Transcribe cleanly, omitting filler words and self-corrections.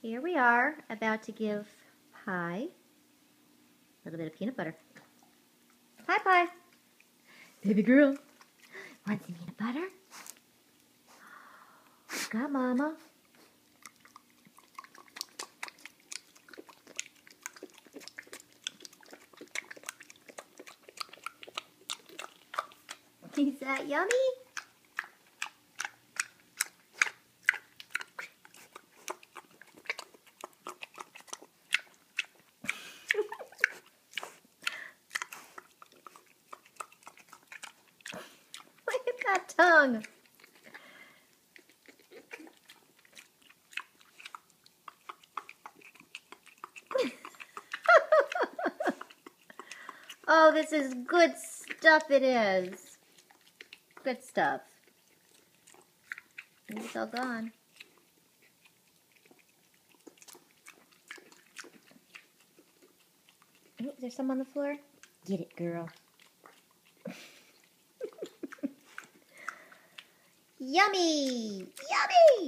Here we are, about to give Pie a little bit of peanut butter. Hi, Pie. Baby girl. Want some peanut butter? Got Mama. Is that yummy? Look at that tongue. Oh, this is good stuff, it is. Good stuff. It's all gone. Oh, is there some on the floor? Get it, girl. Yummy! Yummy!